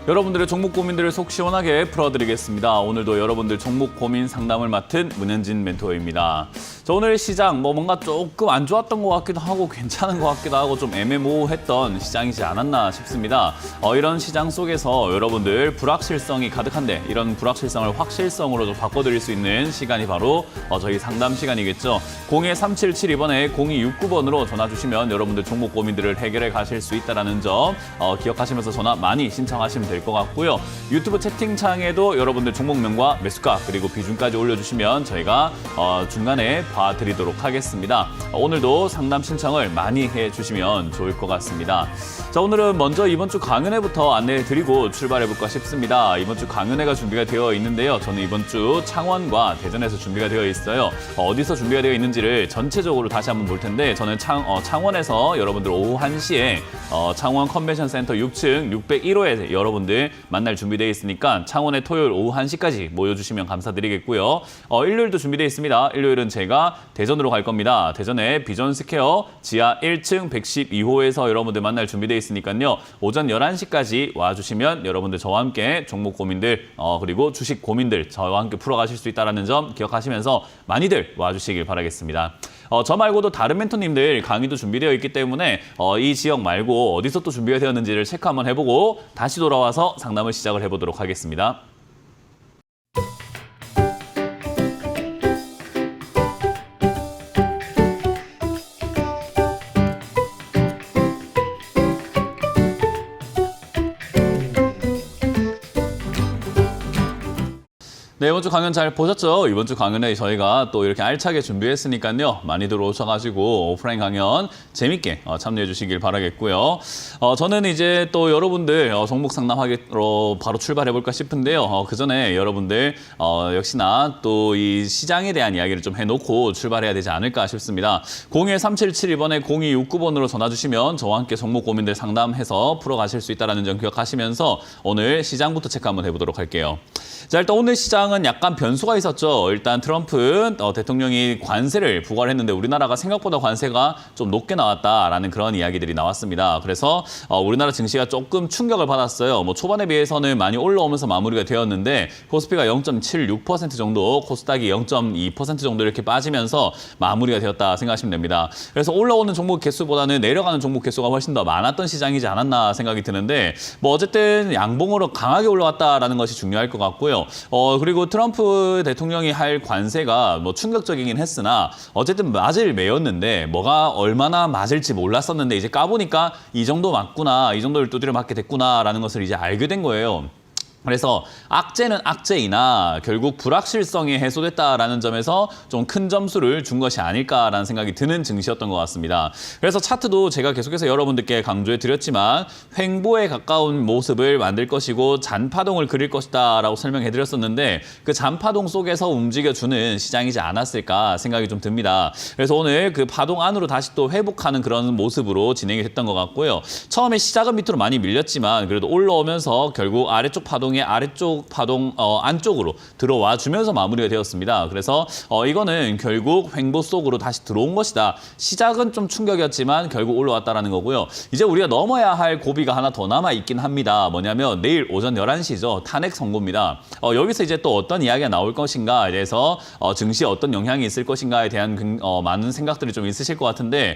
여러분들의 종목 고민들을 속 시원하게 풀어드리겠습니다. 오늘도 여러분들 종목 고민 상담을 맡은 문현진 멘토입니다. 자, 오늘 시장 뭔가 조금 안 좋았던 것 같기도 하고 괜찮은 것 같기도 하고 좀 애매모호했던 시장이지 않았나 싶습니다. 이런 시장 속에서 여러분들 불확실성이 가득한데 이런 불확실성을 확실성으로 좀 바꿔드릴 수 있는 시간이 바로 저희 상담 시간이겠죠. 02772번에 0269번으로 전화 주시면 여러분들 종목 고민들을 해결해 가실 수 있다는 점 기억하시면서 전화 많이 신청하시면 될 것 같고요. 유튜브 채팅창에도 여러분들 종목명과 매수가 그리고 비중까지 올려주시면 저희가 중간에 봐드리도록 하겠습니다. 오늘도 상담 신청을 많이 해주시면 좋을 것 같습니다. 자, 오늘은 먼저 이번 주 강연회부터 안내해드리고 출발해볼까 싶습니다. 이번 주 강연회가 준비가 되어 있는데요. 저는 이번 주 창원과 대전에서 준비가 되어 있어요. 어디서 준비가 되어 있는지를 전체적으로 다시 한번 볼 텐데 저는 창원에서 여러분들 오후 1시에 창원 컨벤션 센터 6층 601호에 여러분들 만날 준비되어 있으니까 창원에 토요일 오후 1시까지 모여주시면 감사드리겠고요. 일요일도 준비되어 있습니다. 일요일은 제가 대전으로 갈 겁니다. 대전에 비전스퀘어 지하 1층 112호에서 여러분들 만날 준비되어 있으니까요. 오전 11시까지 와주시면 여러분들 저와 함께 종목 고민들 그리고 주식 고민들 저와 함께 풀어가실 수 있다는 점 기억하시면서 많이들 와주시길 바라겠습니다. 저 말고도 다른 멘토님들 강의도 준비되어 있기 때문에 이 지역 말고 어디서 또 준비가 되었는지를 체크 한번 해보고 다시 돌아와서 상담을 시작을 해보도록 하겠습니다. 네, 이번 주 강연 잘 보셨죠? 이번 주 강연에 저희가 또 이렇게 알차게 준비했으니까요. 많이들 오셔가지고 오프라인 강연 재밌게 참여해 주시길 바라겠고요. 저는 이제 또 여러분들 종목 상담하기로 바로 출발해 볼까 싶은데요. 그 전에 여러분들 역시나 또 이 시장에 대한 이야기를 좀 해놓고 출발해야 되지 않을까 싶습니다. 02772번에 0269번으로 전화 주시면 저와 함께 종목 고민들 상담해서 풀어가실 수 있다는 점 기억하시면서 오늘 시장부터 체크 한번 해보도록 할게요. 자, 일단 오늘 시장은 약간 변수가 있었죠. 일단 트럼프 대통령이 관세를 부과를 했는데 우리나라가 생각보다 관세가 좀 높게 나왔다라는 그런 이야기들이 나왔습니다. 그래서 우리나라 증시가 조금 충격을 받았어요. 초반에 비해서는 많이 올라오면서 마무리가 되었는데 코스피가 0.76% 정도, 코스닥이 0.2% 정도 이렇게 빠지면서 마무리가 되었다 생각하시면 됩니다. 그래서 올라오는 종목 개수보다는 내려가는 종목 개수가 훨씬 더 많았던 시장이지 않았나 생각이 드는데 어쨌든 양봉으로 강하게 올라왔다라는 것이 중요할 것 같고요. 그리고 트럼프 대통령이 할 관세가 충격적이긴 했으나 어쨌든 맞을 매였는데 뭐가 얼마나 맞을지 몰랐었는데 이제 까보니까 이 정도 맞구나, 이 정도를 두드려 맞게 됐구나라는 것을 이제 알게 된 거예요. 그래서 악재는 악재이나 결국 불확실성이 해소됐다라는 점에서 좀 큰 점수를 준 것이 아닐까라는 생각이 드는 증시였던 것 같습니다. 그래서 차트도 제가 계속해서 여러분들께 강조해 드렸지만 횡보에 가까운 모습을 만들 것이고 잔파동을 그릴 것이다 라고 설명해 드렸었는데 그 잔파동 속에서 움직여주는 시장이지 않았을까 생각이 좀 듭니다. 그래서 오늘 그 파동 안으로 다시 또 회복하는 그런 모습으로 진행이 됐던 것 같고요. 처음에 시작은 밑으로 많이 밀렸지만 그래도 올라오면서 결국 아래쪽 파동이 아래쪽 파동 안쪽으로 들어와 주면서 마무리가 되었습니다. 그래서 이거는 결국 횡보 속으로 다시 들어온 것이다. 시작은 좀 충격이었지만 결국 올라왔다라는 거고요. 이제 우리가 넘어야 할 고비가 하나 더 남아 있긴 합니다. 뭐냐면 내일 오전 11시죠. 탄핵 선고입니다. 여기서 이제 또 어떤 이야기가 나올 것인가에 대해서 증시에 어떤 영향이 있을 것인가에 대한 많은 생각들이 좀 있으실 것 같은데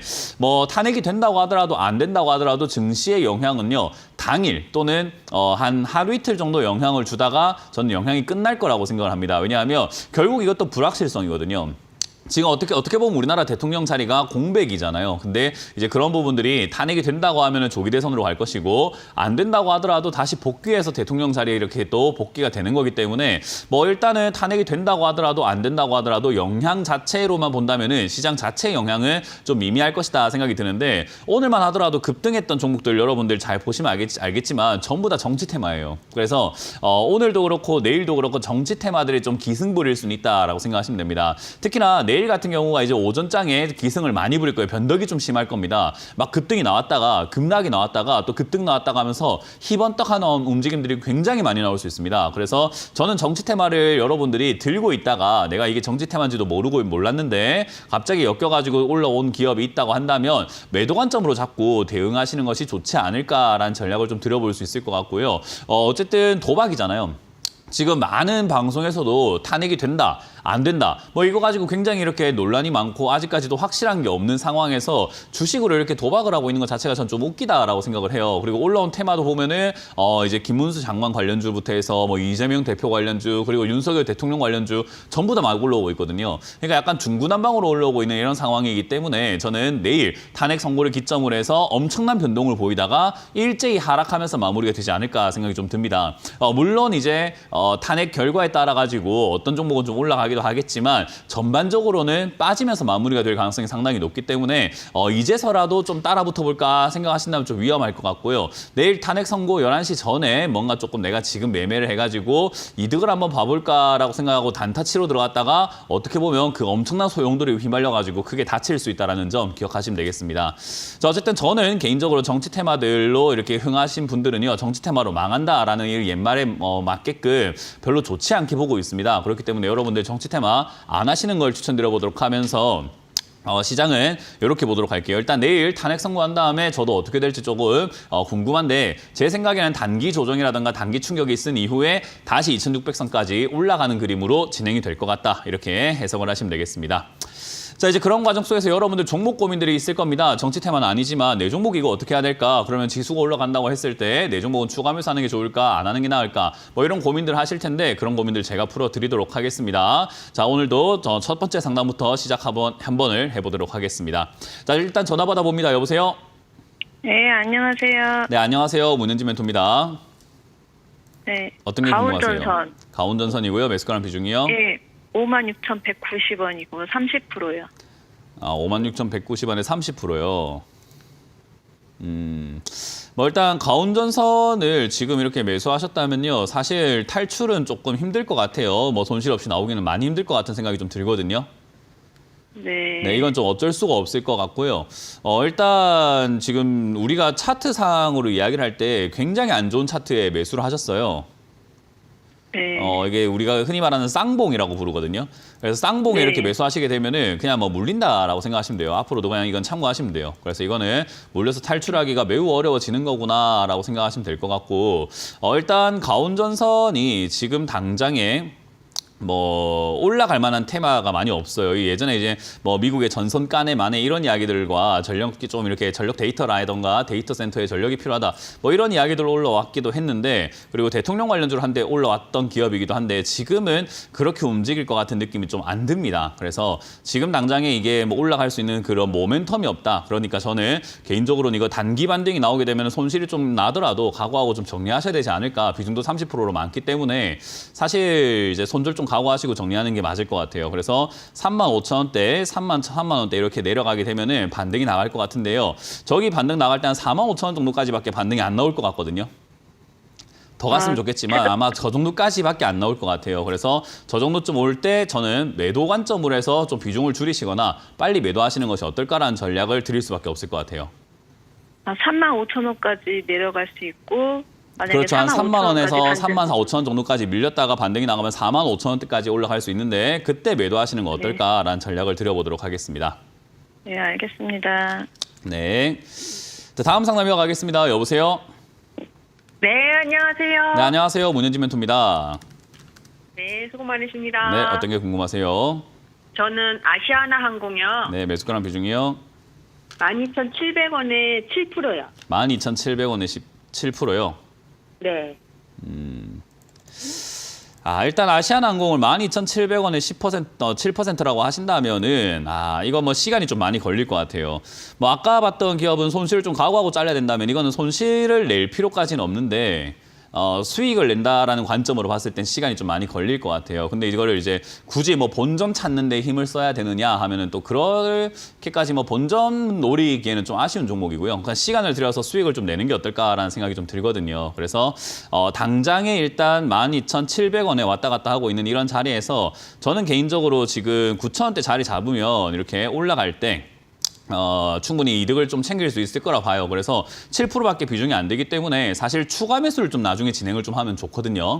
탄핵이 된다고 하더라도 안 된다고 하더라도 증시의 영향은요. 당일 또는 한 하루 이틀 정도 영향을 주다가 저는 영향이 끝날 거라고 생각을 합니다. 왜냐하면 결국 이것도 불확실성이거든요. 지금 어떻게 보면 우리나라 대통령 자리가 공백이잖아요. 근데 이제 그런 부분들이 탄핵이 된다고 하면은 조기 대선으로 갈 것이고 안 된다고 하더라도 다시 복귀해서 대통령 자리에 이렇게 또 복귀가 되는 거기 때문에 일단은 탄핵이 된다고 하더라도 안 된다고 하더라도 영향 자체로만 본다면은 시장 자체의 영향은 좀 미미할 것이다 생각이 드는데 오늘만 하더라도 급등했던 종목들 여러분들 잘 보시면 알겠지만 전부 다 정치 테마예요. 그래서 오늘도 그렇고 내일도 그렇고 정치 테마들이 좀 기승 부릴 수는 있다라고 생각하시면 됩니다. 특히나 내일 내일 같은 경우가 이제 오전장에 기승을 많이 부릴 거예요. 변덕이 좀 심할 겁니다. 막 급등이 나왔다가 급락이 나왔다가 또 급등 나왔다가 하면서 희번떡하는 움직임들이 굉장히 많이 나올 수 있습니다. 그래서 저는 정치 테마를 여러분들이 들고 있다가 내가 이게 정치 테마인지도 모르고 몰랐는데 갑자기 엮여가지고 올라온 기업이 있다고 한다면 매도 관점으로 자꾸 대응하시는 것이 좋지 않을까라는 전략을 좀 들여볼 수 있을 것 같고요. 어쨌든 도박이잖아요. 지금 많은 방송에서도 탄핵이 된다, 안 된다. 뭐 이거 가지고 굉장히 이렇게 논란이 많고 아직까지도 확실한 게 없는 상황에서 주식으로 이렇게 도박을 하고 있는 것 자체가 전 좀 웃기다라고 생각을 해요. 그리고 올라온 테마도 보면은 이제 김문수 장관 관련주부터 해서 뭐 이재명 대표 관련주 그리고 윤석열 대통령 관련주 전부 다 막 올라오고 있거든요. 그러니까 약간 중구난방으로 올라오고 있는 이런 상황이기 때문에 저는 내일 탄핵 선고를 기점으로 해서 엄청난 변동을 보이다가 일제히 하락하면서 마무리가 되지 않을까 생각이 좀 듭니다. 물론 이제 탄핵 결과에 따라 가지고 어떤 종목은 좀 올라가기도 하겠지만 전반적으로는 빠지면서 마무리가 될 가능성이 상당히 높기 때문에 이제서라도 좀 따라 붙어볼까 생각하신다면 좀 위험할 것 같고요. 내일 탄핵 선고 11시 전에 뭔가 조금 내가 지금 매매를 해가지고 이득을 한번 봐볼까라고 생각하고 단타치로 들어갔다가 어떻게 보면 그 엄청난 소용돌이에 휘말려가지고 크게 다칠 수 있다는 점 기억하시면 되겠습니다. 자, 어쨌든 저는 개인적으로 정치 테마들로 이렇게 흥하신 분들은요. 정치 테마로 망한다라는 이 옛말에 맞게끔 별로 좋지 않게 보고 있습니다. 그렇기 때문에 여러분들 정치 테마 안 하시는 걸 추천드려보도록 하면서 시장은 이렇게 보도록 할게요. 일단 내일 탄핵 선고한 다음에 저도 어떻게 될지 조금 궁금한데 제 생각에는 단기 조정이라든가 단기 충격이 있은 이후에 다시 2600선까지 올라가는 그림으로 진행이 될 것 같다. 이렇게 해석을 하시면 되겠습니다. 자, 이제 그런 과정 속에서 여러분들 종목 고민들이 있을 겁니다. 정치 테마는 아니지만 내 종목 이거 어떻게 해야 될까? 그러면 지수가 올라간다고 했을 때 내 종목은 추가하면서 하는 게 좋을까? 안 하는 게 나을까? 뭐 이런 고민들 하실 텐데 그런 고민들 제가 풀어드리도록 하겠습니다. 자, 오늘도 첫 번째 상담부터 시작 한 번을 해보도록 하겠습니다. 자, 일단 전화 받아봅니다. 여보세요? 네, 안녕하세요. 네, 안녕하세요. 문현지 멘토입니다. 네, 어떤 게 궁금하세요? 가온전선. 가온전선이고요. 매수가랑 비중이요? 네, 56,190원이고 30%요. 56,190원에 30%요. 뭐 일단 가온전선을 지금 이렇게 매수하셨다면요. 사실 탈출은 조금 힘들 것 같아요. 뭐 손실 없이 나오기는 많이 힘들 것 같은 생각이 좀 들거든요. 네. 네, 이건 좀 어쩔 수가 없을 것 같고요. 일단 지금 우리가 차트상으로 이야기를 할 때 굉장히 안 좋은 차트에 매수를 하셨어요. 네. 이게 우리가 흔히 말하는 쌍봉이라고 부르거든요. 그래서 쌍봉에 네. 이렇게 매수하시게 되면은 그냥 뭐 물린다라고 생각하시면 돼요. 앞으로도 그냥 이건 참고하시면 돼요. 그래서 이거는 물려서 탈출하기가 매우 어려워지는 거구나라고 생각하시면 될 것 같고, 일단 가온전선이 지금 당장에 뭐 올라갈 만한 테마가 많이 없어요. 예전에 이제 뭐 미국의 전선 까네 마네 이런 이야기들과 전력이 좀 이렇게 전력 데이터라던가 데이터 센터에 전력이 필요하다. 뭐 이런 이야기들로 올라왔기도 했는데 그리고 대통령 관련주로 한때 올라왔던 기업이기도 한데 지금은 그렇게 움직일 것 같은 느낌이 좀 안 듭니다. 그래서 지금 당장에 이게 뭐 올라갈 수 있는 그런 모멘텀이 없다. 그러니까 저는 개인적으로는 이거 단기 반등이 나오게 되면 손실이 좀 나더라도 각오하고 좀 정리하셔야 되지 않을까. 비중도 30%로 많기 때문에 사실 이제 손절 좀 각오하시고 정리하는 게 맞을 것 같아요. 그래서 35,000원대, 3만원대 이렇게 내려가게 되면은 반등이 나갈 것 같은데요. 저기 반등 나갈 때 한 45,000원 정도까지밖에 반등이 안 나올 것 같거든요. 더 갔으면 좋겠지만 아마 저 정도까지밖에 안 나올 것 같아요. 그래서 저 정도쯤 올 때 저는 매도 관점으로 해서 좀 비중을 줄이시거나 빨리 매도하시는 것이 어떨까라는 전략을 드릴 수밖에 없을 것 같아요. 35,000원까지 내려갈 수 있고 그렇죠. 한 3만 원에서 3만 4 5천 원 정도까지 밀렸다가 반등이 나가면 4만 5천 원대까지 올라갈 수 있는데 그때 매도하시는 거 어떨까라는 전략을 드려보도록 하겠습니다. 네, 알겠습니다. 네. 자, 다음 상담 이어가겠습니다. 여보세요? 네, 안녕하세요. 네, 안녕하세요. 문현지 멘토입니다. 네, 수고 많으십니다. 네, 어떤 게 궁금하세요? 저는 아시아나 항공이요. 네, 매수가랑 비중이요? 12,700원에 7%요. 12,700원에 17%요? 네. 일단 아시아나항공을 12,700원에 7%라고 하신다면은, 이거 뭐 시간이 좀 많이 걸릴 것 같아요. 뭐 아까 봤던 기업은 손실을 좀 각오하고 잘라야 된다면 이거는 손실을 낼 필요까지는 없는데, 수익을 낸다라는 관점으로 봤을 땐 시간이 좀 많이 걸릴 것 같아요. 근데 이거를 이제 굳이 뭐 본점 찾는 데 힘을 써야 되느냐 하면은 또 그렇게까지 뭐 본점 노리기에는 좀 아쉬운 종목이고요. 그러니까 시간을 들여서 수익을 좀 내는 게 어떨까라는 생각이 좀 들거든요. 그래서 당장에 일단 12,700원에 왔다 갔다 하고 있는 이런 자리에서 저는 개인적으로 지금 9,000원대 자리 잡으면 이렇게 올라갈 때 충분히 이득을 좀 챙길 수 있을 거라 봐요. 그래서 7%밖에 비중이 안 되기 때문에 사실 추가 매수를 좀 나중에 진행을 좀 하면 좋거든요.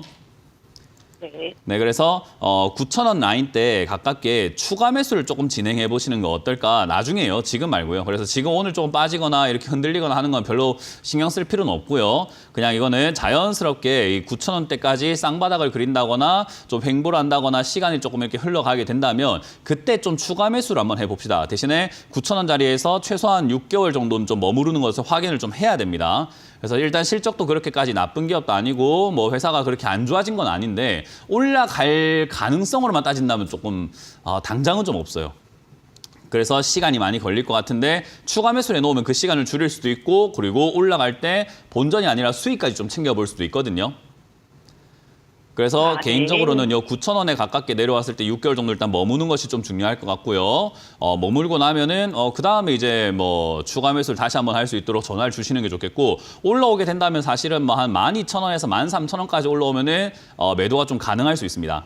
네. 네, 그래서 9,000원 라인 때 가깝게 추가 매수를 조금 진행해 보시는 거 어떨까? 나중에요. 지금 말고요. 그래서 지금 오늘 조금 빠지거나 이렇게 흔들리거나 하는 건 별로 신경 쓸 필요는 없고요. 그냥 이거는 자연스럽게 이 9,000원대까지 쌍바닥을 그린다거나 좀 횡보를 한다거나 시간이 조금 이렇게 흘러가게 된다면 그때 좀 추가 매수를 한번 해봅시다. 대신에 9,000원 자리에서 최소한 6개월 정도는 좀 머무르는 것을 확인을 좀 해야 됩니다. 그래서 일단 실적도 그렇게까지 나쁜 기업도 아니고 뭐 회사가 그렇게 안 좋아진 건 아닌데 올라갈 가능성으로만 따진다면 조금 당장은 좀 없어요. 그래서 시간이 많이 걸릴 것 같은데 추가 매수를 해놓으면 그 시간을 줄일 수도 있고 그리고 올라갈 때 본전이 아니라 수익까지 좀 챙겨볼 수도 있거든요. 그래서 네. 개인적으로는 요 9,000원에 가깝게 내려왔을 때 6개월 정도 일단 머무는 것이 좀 중요할 것 같고요. 머물고 나면은 그 다음에 이제 뭐 추가 매수를 다시 한번 할 수 있도록 전화를 주시는 게 좋겠고 올라오게 된다면 사실은 뭐 한 12,000원에서 13,000원까지 올라오면은 매도가 좀 가능할 수 있습니다.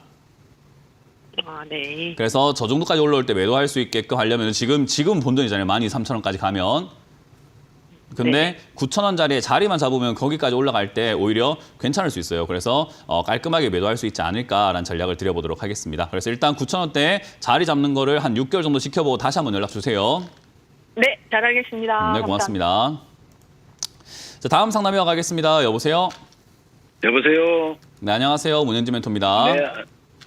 네. 그래서 저 정도까지 올라올 때 매도할 수 있게끔 하려면 지금 본전이잖아요. 12,300원까지 가면. 근데 9,000원짜리에 자리만 잡으면 거기까지 올라갈 때 오히려 괜찮을 수 있어요. 그래서 깔끔하게 매도할 수 있지 않을까라는 전략을 드려보도록 하겠습니다. 그래서 일단 9,000원대 자리 잡는 거를 한 6개월 정도 지켜보고 다시 한번 연락 주세요. 네, 잘하겠습니다. 네, 고맙습니다. 자, 다음 상담 이어가겠습니다. 여보세요? 여보세요. 네, 안녕하세요. 문현지 멘토입니다.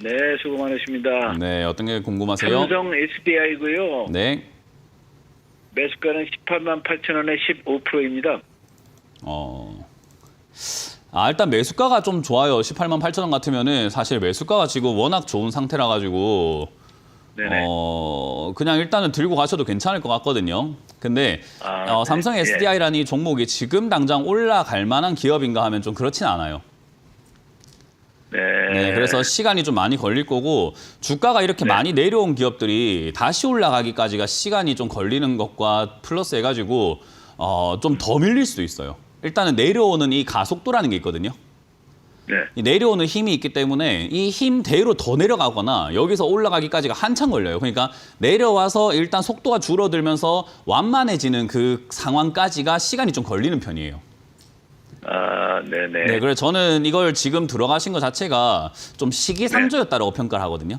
네, 수고 많으십니다. 네, 어떤 게 궁금하세요? 삼성 SDI고요. 네. 매수가는 18만 8천 원에 15%입니다. 일단 매수가가 좀 좋아요. 18만 8천 원 같으면은 사실 매수가가 지금 워낙 좋은 상태라 가지고 네네. 그냥 일단은 들고 가셔도 괜찮을 것 같거든요. 근데 네. 삼성 SDI라는 이 종목이 지금 당장 올라갈 만한 기업인가 하면 좀 그렇진 않아요. 네, 그래서 시간이 좀 많이 걸릴 거고 주가가 이렇게 많이 내려온 기업들이 다시 올라가기까지가 시간이 좀 걸리는 것과 플러스 해가지고 좀 더 밀릴 수도 있어요. 일단은 내려오는 이 가속도라는 게 있거든요. 네. 이 내려오는 힘이 있기 때문에 이 힘대로 더 내려가거나 여기서 올라가기까지가 한참 걸려요. 그러니까 내려와서 일단 속도가 줄어들면서 완만해지는 그 상황까지가 시간이 좀 걸리는 편이에요. 네네. 네, 그래서 저는 이걸 지금 들어가신 것 자체가 좀 시기상조였다라고 평가를 하거든요.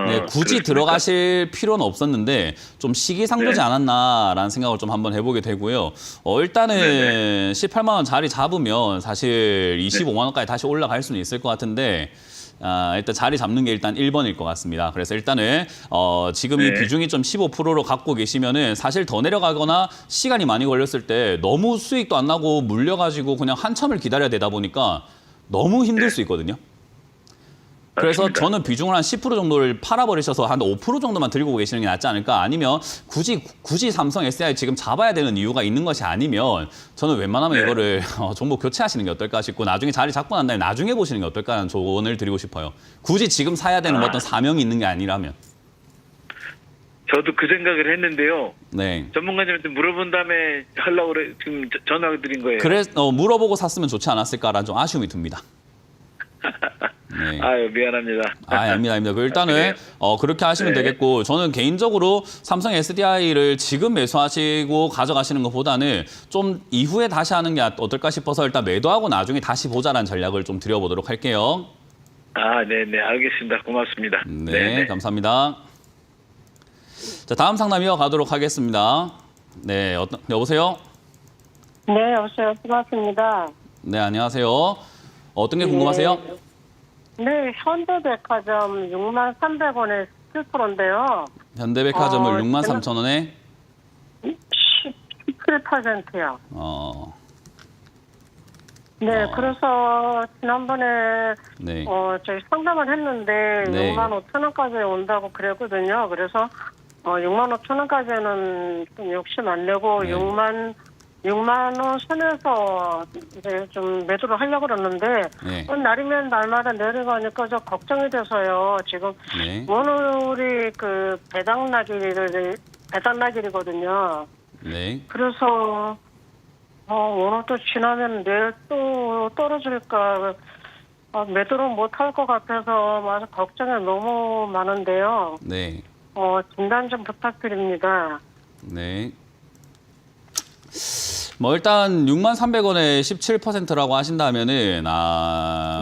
네, 굳이 그렇습니까? 들어가실 필요는 없었는데 좀 시기상조지 네. 않았나라는 생각을 좀 한번 해보게 되고요. 일단은 네네. 18만 원 자리 잡으면 사실 25만 원까지 다시 올라갈 수는 있을 것 같은데 일단 자리 잡는 게 일단 1번일 것 같습니다. 그래서 일단은 지금 이 네. 비중이 좀 15%로 갖고 계시면은 사실 더 내려가거나 시간이 많이 걸렸을 때 너무 수익도 안 나고 물려가지고 그냥 한참을 기다려야 되다 보니까 너무 힘들 수 있거든요. 그래서 맞습니다. 저는 비중을 한 10% 정도를 팔아버리셔서 한 5% 정도만 들고 계시는 게 낫지 않을까? 아니면 굳이 삼성 SDI 지금 잡아야 되는 이유가 있는 것이 아니면 저는 웬만하면 네. 이거를 종목 교체하시는 게 어떨까 싶고 나중에 자리 잡고 난 다음에 나중에 보시는 게 어떨까라는 조언을 드리고 싶어요. 굳이 지금 사야 되는 어떤 사명이 있는 게 아니라면. 저도 그 생각을 했는데요. 네. 전문가님한테 물어본 다음에 하려고 그래 지금 전화 드린 거예요. 그래 물어보고 샀으면 좋지 않았을까라는 좀 아쉬움이 듭니다. 네. 아유, 미안합니다. 아닙니다. 일단은 그래요? 그렇게 하시면 네. 되겠고 저는 개인적으로 삼성 SDI를 지금 매수하시고 가져가시는 것보다는 좀 이후에 다시 하는 게 어떨까 싶어서 일단 매도하고 나중에 다시 보자라는 전략을 좀 드려보도록 할게요. 네네, 알겠습니다. 고맙습니다. 네, 네네. 감사합니다. 자, 다음 상담 이어가도록 하겠습니다. 네, 여보세요? 네, 여보세요. 고맙습니다. 네, 안녕하세요. 어떤 게 궁금하세요? 네, 현대백화점 63,300원에 7%인데요. 현대백화점을 63,000원에 17%요. 네, 어. 그래서 지난번에 네. 저희 상담을 했는데 네. 65,000원까지 온다고 그랬거든요. 그래서 65,000원까지는 좀 욕심 안 내고 네. 6만 6만 원 선에서 이제 좀 매도를 하려고 그러는데 네. 날이면 날마다 내려가니까 저 걱정이 돼서요. 지금 네. 오늘이 그 배당날이거든요. 네. 그래서 오늘 또 지나면 내일 또 떨어질까 매도를 못 할 것 같아서 아주 걱정이 너무 많은데요. 네. 진단 좀 부탁드립니다. 네. 뭐 일단 63,300원에 17%라고 하신다면은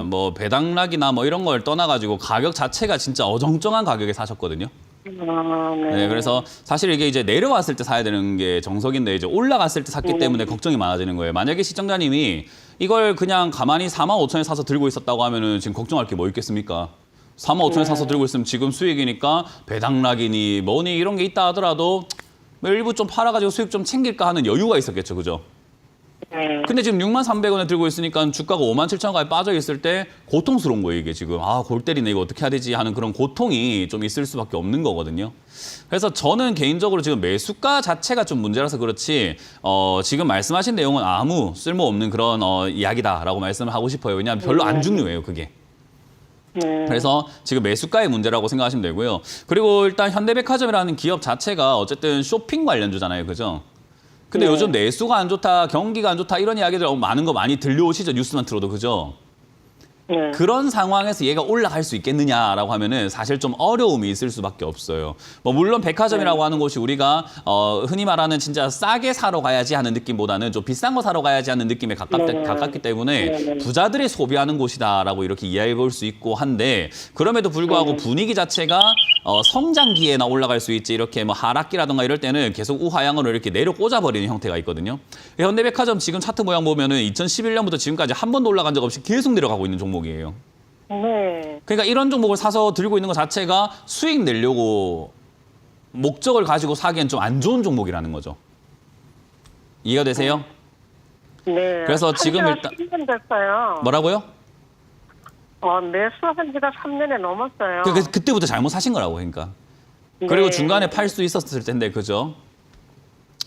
뭐 배당락이나 뭐 이런 걸 떠나가지고 가격 자체가 진짜 어정쩡한 가격에 사셨거든요. 네. 네, 그래서 사실 이게 이제 내려왔을 때 사야 되는 게 정석인데 이제 올라갔을 때 샀기 때문에 걱정이 많아지는 거예요. 만약에 시청자님이 이걸 그냥 가만히 45,000원에 사서 들고 있었다고 하면은 지금 걱정할 게 뭐 있겠습니까? 45,000원에 사서 들고 있으면 지금 수익이니까 배당락이니 뭐니 이런 게 있다 하더라도 뭐 일부 좀 팔아가지고 수익 좀 챙길까 하는 여유가 있었겠죠, 그죠? 네. 근데 지금 63,300원에 들고 있으니까 주가가 57,000원까지 빠져 있을 때 고통스러운 거예요, 이게 지금. 골 때리네, 이거 어떻게 해야 되지 하는 그런 고통이 좀 있을 수밖에 없는 거거든요. 그래서 저는 개인적으로 지금 매수가 자체가 좀 문제라서 그렇지, 지금 말씀하신 내용은 아무 쓸모없는 그런 이야기다라고 말씀을 하고 싶어요. 왜냐하면 별로 안 중요해요, 그게. 네. 그래서 지금 매수가의 문제라고 생각하시면 되고요. 그리고 일단 현대백화점이라는 기업 자체가 어쨌든 쇼핑 관련주잖아요, 그죠? 근데 네. 요즘 내수가 안 좋다, 경기가 안 좋다 이런 이야기들 많은 거 많이 들려오시죠, 뉴스만 들어도, 그죠? 네. 그런 상황에서 얘가 올라갈 수 있겠느냐라고 하면은 사실 좀 어려움이 있을 수밖에 없어요. 뭐 물론 백화점이라고 하는 곳이 우리가 흔히 말하는 진짜 싸게 사러 가야지 하는 느낌보다는 좀 비싼 거 사러 가야지 하는 느낌에 가깝기 때문에 부자들이 소비하는 곳이다라고 이렇게 이해해 볼 수 있고 한데, 그럼에도 불구하고 분위기 자체가 성장기에나 올라갈 수 있지 이렇게 뭐 하락기라든가 이럴 때는 계속 우하향으로 이렇게 내려 꽂아버리는 형태가 있거든요. 현대백화점 지금 차트 모양 보면은 2011년부터 지금까지 한 번도 올라간 적 없이 계속 내려가고 있는 종목이에요. 네. 그러니까 이런 종목을 사서 들고 있는 것 자체가 수익 내려고 목적을 가지고 사기엔 좀 안 좋은 종목이라는 거죠. 이해가 되세요? 네. 그래서 지금 한 일단- 지가 3년 됐어요. 뭐라고요? 매수한 지가 3년이 넘었어요. 그때부터 잘못 사신 거라고, 그러니까. 그리고 네. 중간에 팔 수 있었을 텐데, 그죠?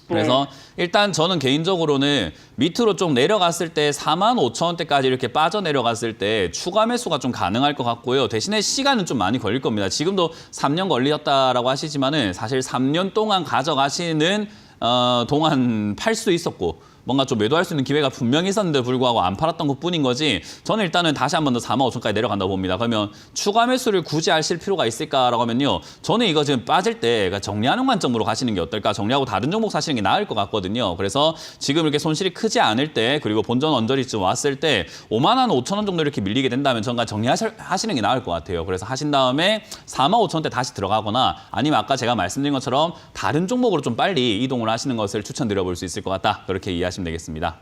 그래서 일단 저는 개인적으로는 밑으로 좀 내려갔을 때 45,000원대까지 이렇게 빠져 내려갔을 때 추가 매수가 좀 가능할 것 같고요. 대신에 시간은 좀 많이 걸릴 겁니다. 지금도 3년 걸렸다라고 하시지만은 사실 3년 동안 가져가시는 동안 팔 수 있었고 뭔가 좀 매도할 수 있는 기회가 분명히 있었는데 불구하고 안 팔았던 것뿐인 거지, 저는 일단은 다시 한 번 더 45,000원까지 내려간다고 봅니다. 그러면 추가 매수를 굳이 하실 필요가 있을까라고 하면요, 저는 이거 지금 빠질 때 정리하는 관점으로 가시는 게 어떨까, 정리하고 다른 종목 사시는 게 나을 것 같거든요. 그래서 지금 이렇게 손실이 크지 않을 때, 그리고 본전 언저리쯤 왔을 때 55,000원 정도 이렇게 밀리게 된다면 저는 정리하시는 게 나을 것 같아요. 그래서 하신 다음에 45,000원대 다시 들어가거나 아니면 아까 제가 말씀드린 것처럼 다른 종목으로 좀 빨리 이동을 하시는 것을 추천드려 볼 수 있을 것 같다, 그렇게 이해하시면 되겠습니다.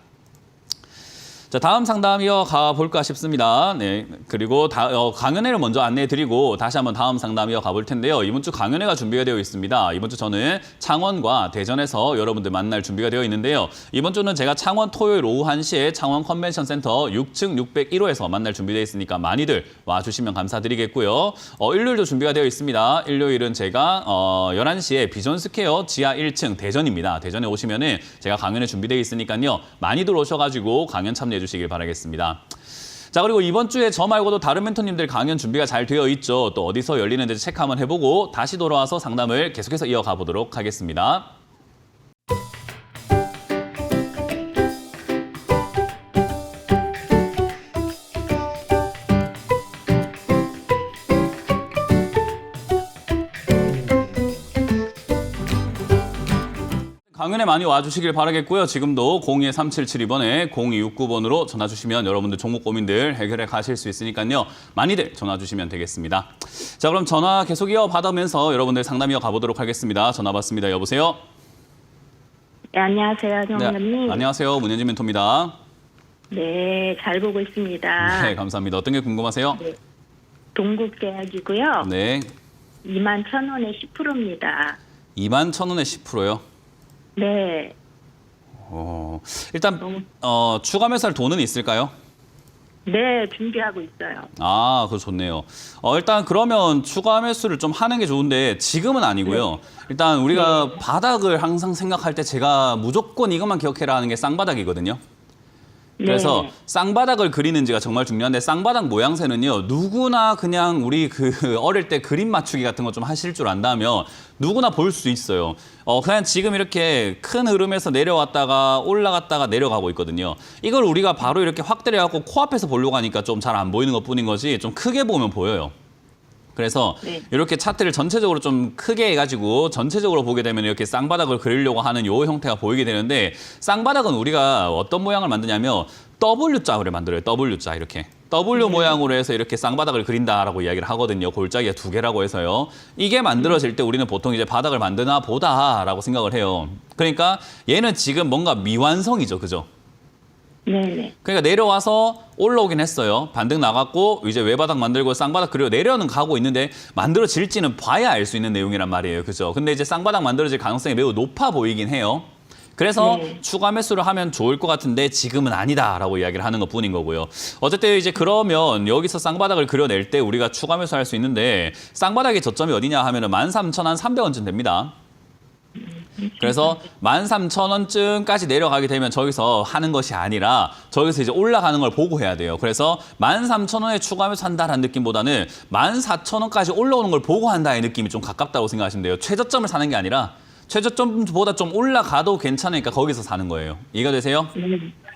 자, 다음 상담 이어가 볼까 싶습니다. 네, 그리고 강연회를 먼저 안내해드리고 다시 한번 다음 상담 이어가 볼 텐데요. 이번 주 강연회가 준비가 되어 있습니다. 이번 주 저는 창원과 대전에서 여러분들 만날 준비가 되어 있는데요. 이번 주는 제가 창원 토요일 오후 1시에 창원 컨벤션 센터 6층 601호에서 만날 준비되어 있으니까 많이들 와주시면 감사드리겠고요. 일요일도 준비가 되어 있습니다. 일요일은 제가 11시에 비전스퀘어 지하 1층 대전입니다. 대전에 오시면은 제가 강연회 준비되어 있으니까요. 많이들 오셔가지고 강연 참여해 주시길 바라겠습니다. 자, 그리고 이번 주에 저 말고도 다른 멘토님들 강연 준비가 잘 되어 있죠. 또 어디서 열리는지 체크 한번 해보고 다시 돌아와서 상담을 계속해서 이어가 보도록 하겠습니다. 강연에 많이 와주시길 바라겠고요. 지금도 02-3772번에 0269번으로 전화 주시면 여러분들 종목 고민들 해결해 가실 수 있으니까요. 많이들 전화 주시면 되겠습니다. 자, 그럼 전화 계속 이어받으면서 여러분들 상담 이어가 보도록 하겠습니다. 전화 받습니다. 여보세요? 네, 안녕하세요, 정원님. 네, 안녕하세요. 문현진 멘토입니다. 네, 잘 보고 있습니다. 네, 감사합니다. 어떤 게 궁금하세요? 네. 동국계약이고요. 네, 21,000원에 10%입니다. 21,000원에 10%요. 네. 일단 추가 매수할 돈은 있을까요? 네, 준비하고 있어요. 아, 그거 좋네요. 일단 그러면 추가 매수를 좀 하는 게 좋은데 지금은 아니고요. 일단 우리가 바닥을 항상 생각할 때 제가 무조건 이것만 기억해라 하는 게 쌍바닥이거든요. 그래서 네. 쌍바닥을 그리는지가 정말 중요한데 쌍바닥 모양새는요. 누구나 그냥 우리 어릴 때 그림 맞추기 같은 거 좀 하실 줄 안다면 누구나 볼 수 있어요. 그냥 지금 이렇게 큰 흐름에서 내려왔다가 올라갔다가 내려가고 있거든요. 이걸 우리가 바로 이렇게 확대를 해갖고 코앞에서 보려고 하니까 좀 잘 안 보이는 것뿐인 거지 좀 크게 보면 보여요. 그래서 네. 이렇게 차트를 전체적으로 좀 크게 해가지고 전체적으로 보게 되면 이렇게 쌍바닥을 그리려고 하는 요 형태가 보이게 되는데 쌍바닥은 우리가 어떤 모양을 만드냐면 W자를 만들어요. W자 이렇게. W 모양으로 해서 이렇게 쌍바닥을 그린다라고 이야기를 하거든요. 골짜기가 2개라고 해서요. 이게 만들어질 때 우리는 보통 이제 바닥을 만드나 보다라고 생각을 해요. 그러니까 얘는 지금 뭔가 미완성이죠. 그죠? 네네. 그러니까 내려와서 올라오긴 했어요. 반등 나갔고 이제 외바닥 만들고 쌍바닥 그리고 내려는 가고 있는데 만들어질지는 봐야 알 수 있는 내용이란 말이에요. 그죠? 근데 이제 쌍바닥 만들어질 가능성이 매우 높아 보이긴 해요. 그래서 네. 추가 매수를 하면 좋을 것 같은데 지금은 아니다라고 이야기를 하는 것뿐인 거고요. 어쨌든 이제 그러면 여기서 쌍바닥을 그려낼 때 우리가 추가 매수할 수 있는데 쌍바닥의 저점이 어디냐 하면은 13,300원쯤 됩니다. 그래서 13,000원쯤까지 내려가게 되면 저기서 하는 것이 아니라 저기서 이제 올라가는 걸 보고 해야 돼요. 그래서 13,000원에 추가하면서 한다라는 느낌보다는 14,000원까지 올라오는 걸 보고 한다의 느낌이 좀 가깝다고 생각하시면 돼요. 최저점을 사는 게 아니라 최저점보다 좀 올라가도 괜찮으니까 거기서 사는 거예요. 이해가 되세요?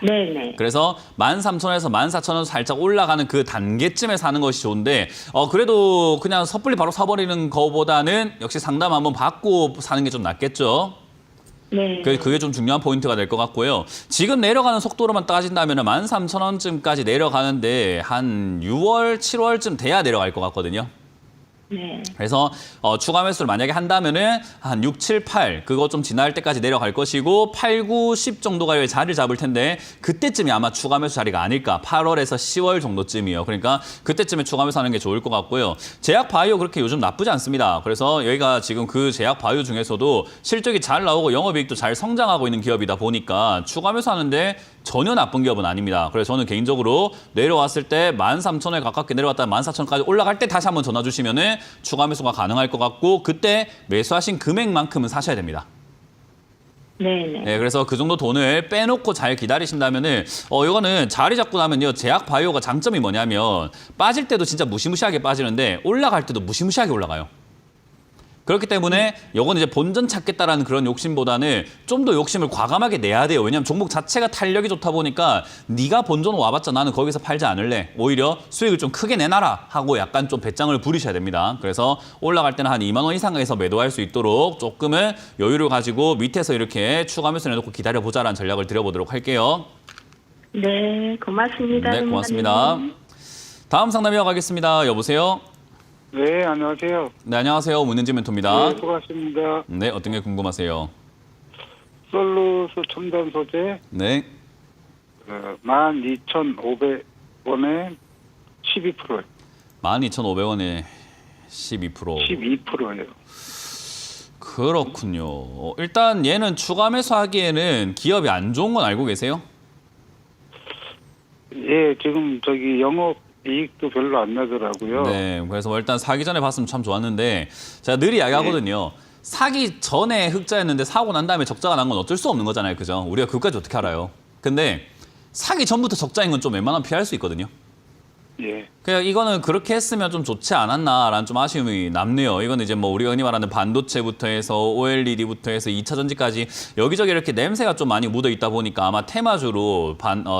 네네. 그래서 13,000원에서 14,000원 살짝 올라가는 그 단계쯤에 사는 것이 좋은데 그래도 그냥 섣불리 바로 사버리는 거보다는 역시 상담 한번 받고 사는 게 좀 낫겠죠. 네. 그게 좀 중요한 포인트가 될 것 같고요. 지금 내려가는 속도로만 따진다면 13,000원쯤까지 내려가는데 한 6월, 7월쯤 돼야 내려갈 것 같거든요. 네. 그래서 추가 매수를 만약에 한다면은 한 6, 7, 8 그거 좀 지날 때까지 내려갈 것이고 8, 9, 10 정도가 자리를 잡을 텐데 그때쯤이 아마 추가 매수 자리가 아닐까. 8월에서 10월 정도쯤이요. 그러니까 그때쯤에 추가 매수하는 게 좋을 것 같고요. 제약 바이오 그렇게 요즘 나쁘지 않습니다. 그래서 여기가 지금 그 제약 바이오 중에서도 실적이 잘 나오고 영업이익도 잘 성장하고 있는 기업이다 보니까 추가 매수하는데 전혀 나쁜 기업은 아닙니다. 그래서 저는 개인적으로 내려왔을 때 13,000원에 가깝게 내려왔다 14,000원까지 올라갈 때 다시 한번 전화 주시면은 추가 매수가 가능할 것 같고 그때 매수하신 금액만큼은 사셔야 됩니다. 네네. 네, 그래서 그 정도 돈을 빼놓고 잘 기다리신다면은 이거는 자리 잡고 나면요. 제약 바이오가 장점이 뭐냐면 빠질 때도 진짜 무시무시하게 빠지는데 올라갈 때도 무시무시하게 올라가요. 그렇기 때문에 이건 이제 본전 찾겠다라는 그런 욕심보다는 좀 더 욕심을 과감하게 내야 돼요. 왜냐하면 종목 자체가 탄력이 좋다 보니까 네가 본전 와봤자 나는 거기서 팔지 않을래. 오히려 수익을 좀 크게 내놔라 하고 약간 좀 배짱을 부리셔야 됩니다. 그래서 올라갈 때는 한 2만 원 이상에서 매도할 수 있도록 조금은 여유를 가지고 밑에서 이렇게 추가 매수 내놓고 기다려보자라는 전략을 드려보도록 할게요. 네, 고맙습니다. 네, 고맙습니다. 선생님. 다음 상담 이어가겠습니다. 여보세요? 네, 안녕하세요. 네, 안녕하세요. 문은지 멘토입니다. 네, 수고하십니다. 네, 어떤 게 궁금하세요? 솔루스 첨단 소재 네. 12,500원에 12%예요. 12,500원에 12%. 12%예요. 그렇군요. 일단 얘는 추가 매수하기에는 기업이 안 좋은 건 알고 계세요? 예, 지금 영업 이익도 별로 안 나더라고요. 네. 그래서 뭐 일단 사기 전에 봤으면 참 좋았는데 제가 늘 이야기하거든요. 사기 전에 흑자였는데 사고 난 다음에 적자가 난 건 어쩔 수 없는 거잖아요. 그죠? 우리가 그것까지 어떻게 알아요? 근데 사기 전부터 적자인 건 좀 웬만하면 피할 수 있거든요. 예. 그냥 이거는 그렇게 했으면 좀 좋지 않았나라는 좀 아쉬움이 남네요. 이거는 이제 뭐 우리가 흔히 말하는 반도체부터 해서 OLED부터 해서 2차 전지까지 여기저기 이렇게 냄새가 좀 많이 묻어 있다 보니까 아마 테마주로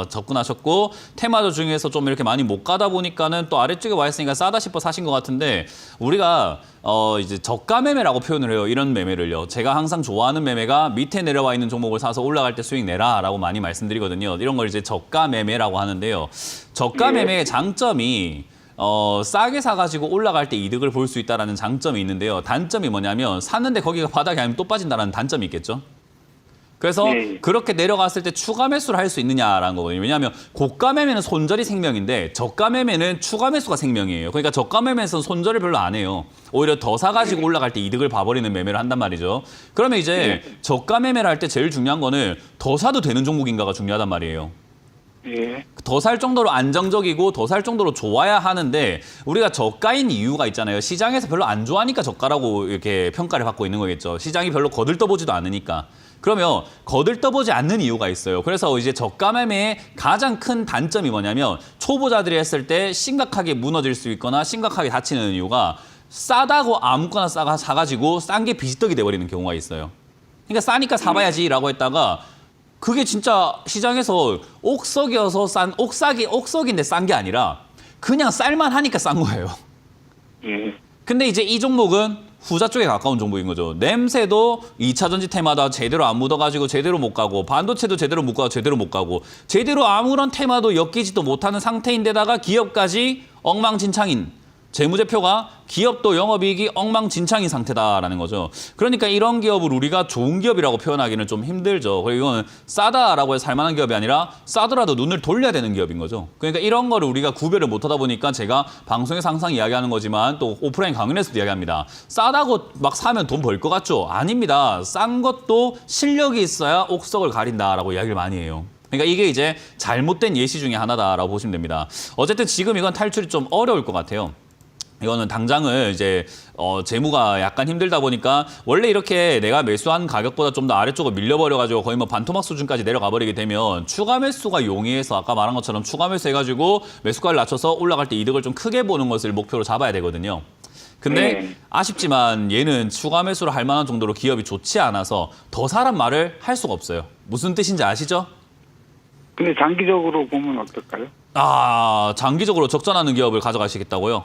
접근하셨고 테마주 중에서 좀 이렇게 많이 못 가다 보니까는 또 아래쪽에 와 있으니까 싸다 싶어 사신 것 같은데 우리가 이제 저가 매매라고 표현을 해요. 이런 매매를요. 제가 항상 좋아하는 매매가 밑에 내려와 있는 종목을 사서 올라갈 때 수익 내라라고 많이 말씀드리거든요. 이런 걸 이제 저가 매매라고 하는데요. 저가 매매의 장점이 싸게 사가지고 올라갈 때 이득을 볼 수 있다는 장점이 있는데요. 단점이 뭐냐면 샀는데 거기가 바닥이 아니면 또 빠진다는 단점이 있겠죠. 그래서 네. 그렇게 내려갔을 때 추가 매수를 할 수 있느냐라는 거거든요. 왜냐하면 고가 매매는 손절이 생명인데 저가 매매는 추가 매수가 생명이에요. 그러니까 저가 매매에서는 손절을 별로 안 해요. 오히려 더 사가지고 올라갈 때 이득을 봐버리는 매매를 한단 말이죠. 그러면 이제 저가 매매를 할 때 제일 중요한 거는 더 사도 되는 종목인가가 중요하단 말이에요. 예. 더 살 정도로 안정적이고 더 살 정도로 좋아야 하는데 우리가 저가인 이유가 있잖아요. 시장에서 별로 안 좋아하니까 저가라고 이렇게 평가를 받고 있는 거겠죠. 시장이 별로 거들떠보지도 않으니까. 그러면 거들떠보지 않는 이유가 있어요. 그래서 이제 저가 매매의 가장 큰 단점이 뭐냐면 초보자들이 했을 때 심각하게 무너질 수 있거나 심각하게 다치는 이유가 싸다고 아무거나 사가지고 싼 게 비지떡이 돼버리는 경우가 있어요. 그러니까 싸니까 사봐야지라고 했다가 그게 진짜 시장에서 옥석이어서 옥석인데 싼 게 아니라 그냥 쌀만하니까 싼 거예요. 예. 근데 이제 이 종목은 후자 쪽에 가까운 종목인 거죠. 냄새도 2차 전지 테마다 제대로 안 묻어가지고 제대로 못 가고 반도체도 제대로 못 가고 제대로 못 가고 제대로 아무런 테마도 엮이지도 못하는 상태인데다가 기업까지 엉망진창인 재무제표가 기업도 영업이익이 엉망진창인 상태다라는 거죠. 그러니까 이런 기업을 우리가 좋은 기업이라고 표현하기는 좀 힘들죠. 그리고 이건 싸다라고 해서 살만한 기업이 아니라 싸더라도 눈을 돌려야 되는 기업인 거죠. 그러니까 이런 거를 우리가 구별을 못하다 보니까 제가 방송에서 항상 이야기하는 거지만 또 오프라인 강연에서도 이야기합니다. 싸다고 막 사면 돈 벌 것 같죠? 아닙니다. 싼 것도 실력이 있어야 옥석을 가린다라고 이야기를 많이 해요. 그러니까 이게 이제 잘못된 예시 중에 하나다라고 보시면 됩니다. 어쨌든 지금 이건 탈출이 좀 어려울 것 같아요. 이거는 당장은 이제 재무가 약간 힘들다 보니까 원래 이렇게 내가 매수한 가격보다 좀 더 아래쪽으로 밀려버려가지고 거의 뭐 반토막 수준까지 내려가 버리게 되면 추가 매수가 용이해서 아까 말한 것처럼 추가 매수해가지고 매수가를 낮춰서 올라갈 때 이득을 좀 크게 보는 것을 목표로 잡아야 되거든요. 근데 아쉽지만 얘는 추가 매수를 할 만한 정도로 기업이 좋지 않아서 더 사란 말을 할 수가 없어요. 무슨 뜻인지 아시죠? 근데 장기적으로 보면 어떨까요? 장기적으로 적전하는 기업을 가져가시겠다고요?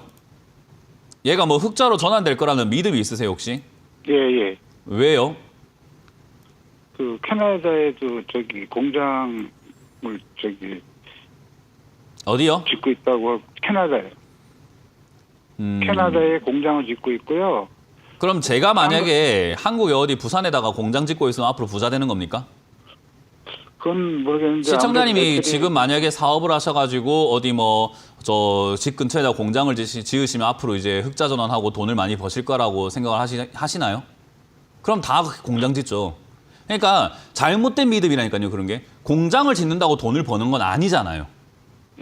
얘가 뭐 흑자로 전환될 거라는 믿음이 있으세요, 혹시? 예, 예. 왜요? 그 캐나다에도 공장을 어디요? 짓고 있다고 캐나다에. 캐나다에 공장을 짓고 있고요. 그럼 제가 만약에 한국에 어디 부산에다가 공장 짓고 있으면 앞으로 부자 되는 겁니까? 그건 모르겠는데 시청자님이 지금 만약에 사업을 하셔가지고 어디 뭐 저 집 근처에다 공장을 지으시면 앞으로 이제 흑자 전환하고 돈을 많이 버실 거라고 생각을 하시나요? 그럼 다 공장 짓죠. 그러니까 잘못된 믿음이라니까요, 그런 게. 공장을 짓는다고 돈을 버는 건 아니잖아요.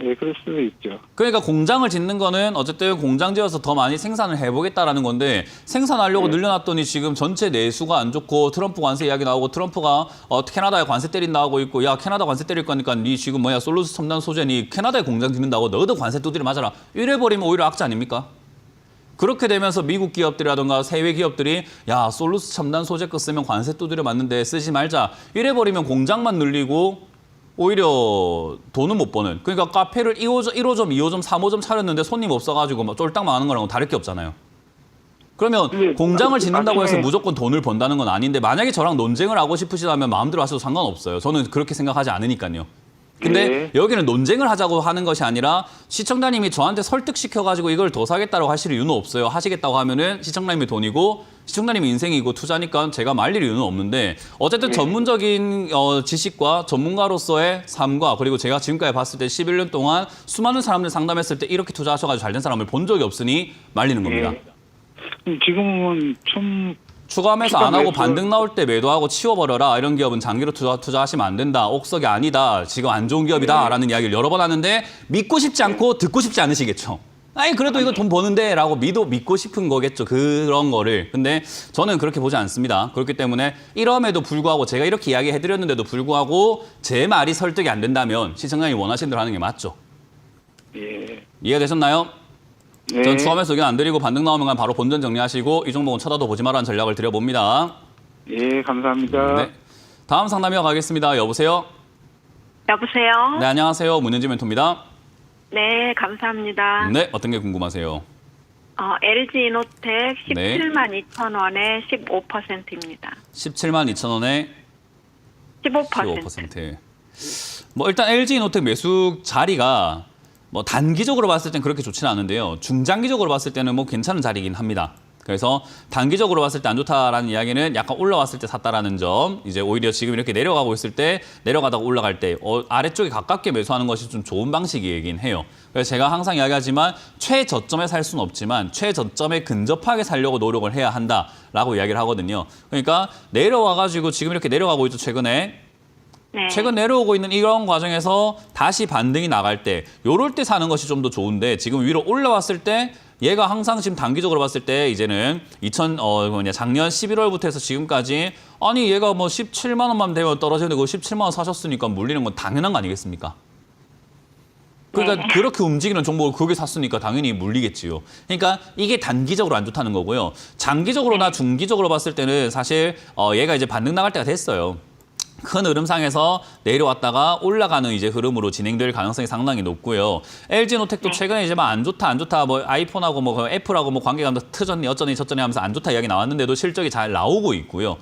예, 그럴 수도 있죠. 그러니까 공장을 짓는 거는 어쨌든 공장 지어서 더 많이 생산을 해보겠다라는 건데 생산하려고 늘려놨더니 지금 전체 내수가 안 좋고 트럼프 관세 이야기 나오고 트럼프가 캐나다에 관세 때린다 하고 있고 야 캐나다 관세 때릴 거니까 니 지금 뭐야 솔루스 첨단 소재 니 캐나다에 공장 짓는다고 너도 관세 두드려 맞아라. 이래버리면 오히려 악재 아닙니까? 그렇게 되면서 미국 기업들이라든가 해외 기업들이 야 솔루스 첨단 소재 거 쓰면 관세 두드려 맞는데 쓰지 말자. 이래버리면 공장만 늘리고 오히려 돈은 못 버는. 그러니까 카페를 1호점, 2호점, 3호점 차렸는데 손님 없어가지고 막 쫄딱 망하는 거랑 다를 게 없잖아요. 그러면 공장을 짓는다고 해서 무조건 돈을 번다는 건 아닌데 만약에 저랑 논쟁을 하고 싶으시다면 마음대로 하셔도 상관없어요. 저는 그렇게 생각하지 않으니까요. 근데 여기는 논쟁을 하자고 하는 것이 아니라 시청자님이 저한테 설득시켜가지고 이걸 더 사겠다고 하실 이유는 없어요. 하시겠다고 하면은 시청자님의 돈이고 시청자님의 인생이고 투자니까 제가 말릴 이유는 없는데 어쨌든 전문적인 지식과 전문가로서의 삶과 그리고 제가 지금까지 봤을 때 11년 동안 수많은 사람들 상담했을 때 이렇게 투자하셔가지고 잘 된 사람을 본 적이 없으니 말리는 겁니다. 지금은 좀 추가 매수 안 하고 반등 나올 때 매도하고 치워버려라. 이런 기업은 장기로 투자하시면 안 된다. 옥석이 아니다. 지금 안 좋은 기업이다. 라는 이야기를 여러 번 하는데 믿고 싶지 않고 듣고 싶지 않으시겠죠. 아니 그래도 이거 돈 버는데 라고 믿고 싶은 거겠죠. 그런 거를. 근데 저는 그렇게 보지 않습니다. 그렇기 때문에 이럼에도 불구하고 제가 이렇게 이야기해드렸는데도 불구하고 제 말이 설득이 안 된다면 시청자님이 원하시는 대로 하는 게 맞죠. 예. 이해가 되셨나요? 네. 전 추가매수 의견 안 드리고 반등 나오면 그냥 바로 본전 정리하시고 이 종목은 쳐다도 보지 말라는 전략을 드려봅니다. 예, 감사합니다. 네. 다음 상담 이어가겠습니다. 여보세요? 여보세요? 네, 안녕하세요. 문현지 멘토입니다. 네, 감사합니다. 네, 어떤 게 궁금하세요? LG 이노텍 네. 172,000원에 15%입니다. 17만 2천 원에 15%. 15%. 뭐 일단 LG 이노텍 매수 자리가 뭐 단기적으로 봤을 땐 그렇게 좋지는 않은데요. 중장기적으로 봤을 때는 뭐 괜찮은 자리이긴 합니다. 그래서 단기적으로 봤을 때 안 좋다라는 이야기는 약간 올라왔을 때 샀다라는 점, 이제 오히려 지금 이렇게 내려가고 있을 때 내려가다가 올라갈 때 아래쪽에 가깝게 매수하는 것이 좀 좋은 방식이긴 해요. 그래서 제가 항상 이야기하지만 최저점에 살 수는 없지만 최저점에 근접하게 살려고 노력을 해야 한다라고 이야기를 하거든요. 그러니까 내려와가지고 지금 이렇게 내려가고 있죠, 최근에. 네. 최근 내려오고 있는 이런 과정에서 다시 반등이 나갈 때 요럴 때 사는 것이 좀 더 좋은데 지금 위로 올라왔을 때 얘가 항상 지금 단기적으로 봤을 때 이제는 작년 11월부터 해서 지금까지 아니 얘가 뭐 17만 원만 되면 떨어지는데 그 17만 원 사셨으니까 물리는 건 당연한 거 아니겠습니까? 그러니까 네. 그렇게 움직이는 종목을 그게 샀으니까 당연히 물리겠지요. 그러니까 이게 단기적으로 안 좋다는 거고요. 장기적으로나 중기적으로 봤을 때는 사실 얘가 이제 반등 나갈 때가 됐어요. 큰 흐름상에서 내려왔다가 올라가는 이제 흐름으로 진행될 가능성이 상당히 높고요. LG노텍도 최근에 이제 안 좋다, 뭐 아이폰하고 뭐 애플하고 뭐 관계가 트졌니 어쩌니 저쩌니 하면서 안 좋다 이야기 나왔는데도 실적이 잘 나오고 있고요.